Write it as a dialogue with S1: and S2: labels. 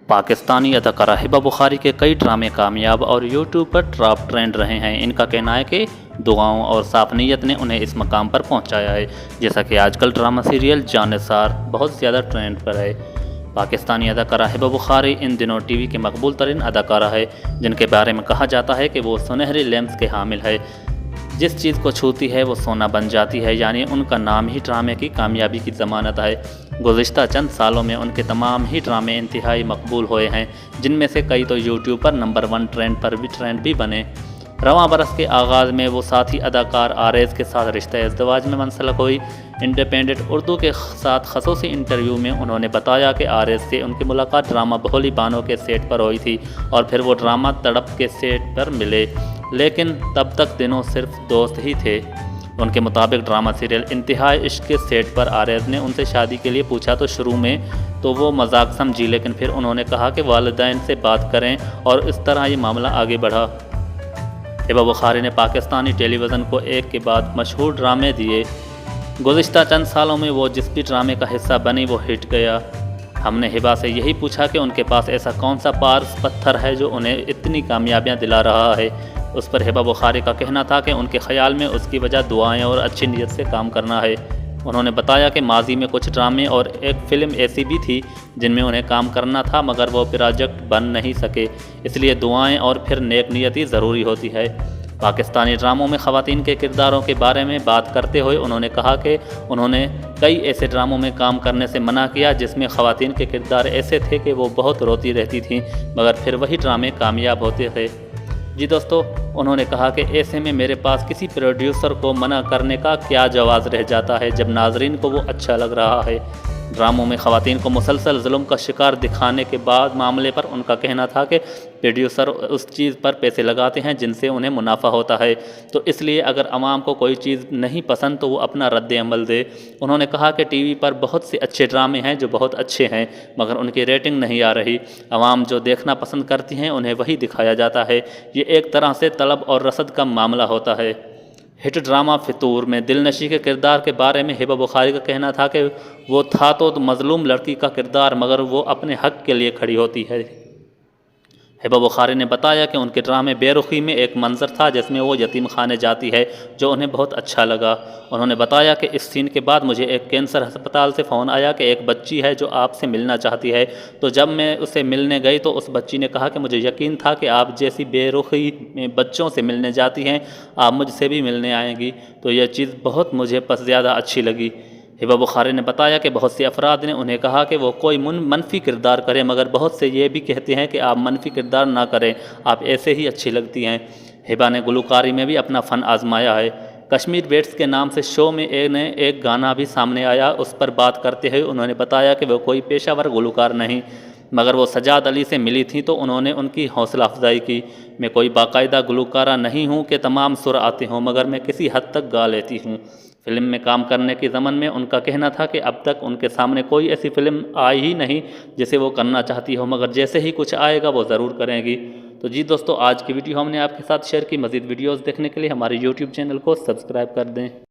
S1: पाकिस्तानी अदाकारा हिबा बुखारी के कई ड्रामे कामयाब और यूट्यूब पर टॉप ट्रेंड रहे हैं। इनका कहना है कि दुआओं और साफ नीयत ने उन्हें इस मकाम पर पहुंचाया है। जैसा कि आजकल ड्रामा सीरियल जानिसार बहुत ज़्यादा ट्रेंड पर है। पाकिस्तानी अदाकारा हिबा बुखारी इन दिनों टीवी की मकबूल तरीन अदाकारा है, जिनके बारे में कहा जाता है कि वो सुनहरी लेंस के हामिल है। जिस चीज़ को छूती है वो सोना बन जाती है, यानी उनका नाम ही ड्रामे की कामयाबी की ज़मानत है। गुज़िश्ता चंद सालों में उनके तमाम ही ड्रामे इंतहाई मकबूल हुए हैं, जिनमें से कई तो यूट्यूब पर नंबर 1 ट्रेंड भी बने। रवां बरस के आगाज़ में वो साथी अदाकार आरेज के साथ रिश्ता इज़्दिवाज में मंसलक हुई। इंडिपेंडेंट उर्दू के साथ खसूसी इंटरव्यू में उन्होंने बताया कि आरेज से उनकी मुलाकात ड्रामा भोली बानो के सेट पर हुई थी और फिर वो ड्रामा तड़प के सेट पर मिले, लेकिन तब तक दिनों सिर्फ दोस्त ही थे। उनके मुताबिक ड्रामा सीरियल इंतहाई इश्क के सेट पर आरेज ने उनसे शादी के लिए पूछा तो शुरू में तो वो मजाक समझी, लेकिन फिर उन्होंने कहा कि वालिदैन से बात करें और इस तरह ये मामला आगे बढ़ा। हिबा बुखारी ने पाकिस्तानी टेलीविज़न को एक के बाद मशहूर ड्रामे दिए। गुज़िश्ता चंद सालों में वो जिस भी ड्रामे का हिस्सा बनी वो हिट गया। हमने हिबा से यही पूछा कि उनके पास ऐसा कौन सा पारस पत्थर है जो उन्हें इतनी कामयाबियां दिला रहा है। उस पर हिबा बुखारी का कहना था कि उनके ख़याल में उसकी वजह दुआएं और अच्छी नीयत से काम करना है। उन्होंने बताया कि माजी में कुछ ड्रामे और एक फ़िल्म ऐसी भी थी जिनमें उन्हें काम करना था, मगर वो प्रोजेक्ट बन नहीं सके, इसलिए दुआएं और फिर नेक नियति ज़रूरी होती है। पाकिस्तानी ड्रामों में ख़वातीन के किरदारों के बारे में बात करते हुए उन्होंने कहा कि उन्होंने कई ऐसे ड्रामों में काम करने से मना किया जिसमें ख़वातीन के किरदार ऐसे थे कि वो बहुत रोती रहती थीं, मगर फिर वही ड्रामे कामयाब होते थे। जी दोस्तों, उन्होंने कहा कि ऐसे में मेरे पास किसी प्रोड्यूसर को मना करने का क्या जवाज़ रह जाता है जब नाजरीन को वो अच्छा लग रहा है। ड्रामों में ख़वातीन को मुसलसल जुल्म का शिकार दिखाने के बाद मामले पर उनका कहना था कि प्रोड्यूसर उस चीज़ पर पैसे लगाते हैं जिनसे उन्हें मुनाफा होता है, तो इसलिए अगर आवाम को कोई चीज़ नहीं पसंद तो वो अपना रद्द अमल दे। उन्होंने कहा कि टीवी पर बहुत से अच्छे ड्रामे हैं जो बहुत अच्छे हैं, मगर उनकी रेटिंग नहीं आ रही। आवाम जो देखना पसंद करती हैं उन्हें वही दिखाया जाता है। ये एक तरह से तलब और रसद का मामला होता है। हिट ड्रामा फितूर में दिलनशी के किरदार के बारे में हिबा बुखारी का कहना था कि वो था तो मज़लूम लड़की का किरदार, मगर वो अपने हक़ के लिए खड़ी होती है। हिबा बुखारी ने बताया कि उनके ड्रामे बेरुखी में एक मंज़र था जिसमें वो यतीम खाने जाती है, जो उन्हें बहुत अच्छा लगा। उन्होंने बताया कि इस सीन के बाद मुझे एक कैंसर अस्पताल से फ़ोन आया कि एक बच्ची है जो आपसे मिलना चाहती है। तो जब मैं उसे मिलने गई तो उस बच्ची ने कहा कि मुझे यकीन था कि आप जैसी बेरुखी में बच्चों से मिलने जाती हैं आप मुझसे भी मिलने आएंगी, तो यह चीज़ बहुत मुझे ज़्यादा अच्छी लगी। हिबा बुखारी ने बताया कि बहुत से अफराद ने उन्हें कहा कि वो कोई मनफी किरदार करें, मगर बहुत से ये भी कहते हैं कि आप मनफी किरदार ना करें, आप ऐसे ही अच्छी लगती हैं। हिबा ने गुलकारी में भी अपना फ़न आजमाया है। कश्मीर बेट्स के नाम से शो में एक गाना भी सामने आया। उस पर बात करते हुए उन्होंने बताया कि वो कोई पेशावर गुलकार नहीं, मगर वो सजाद अली से मिली थी तो उन्होंने उनकी हौसला अफजाई की। मैं कोई बाकायदा गुलकारा नहीं हूँ कि तमाम सुर आते हों, मगर मैं किसी हद तक गा लेती हूँ। फ़िल्म में काम करने के ज़मन में उनका कहना था कि अब तक उनके सामने कोई ऐसी फ़िल्म आई ही नहीं जिसे वो करना चाहती हो, मगर जैसे ही कुछ आएगा वो ज़रूर करेंगी। तो जी दोस्तों, आज की वीडियो हमने आपके साथ शेयर की। मज़ीद वीडियोज़ देखने के लिए हमारे YouTube चैनल को सब्सक्राइब कर दें।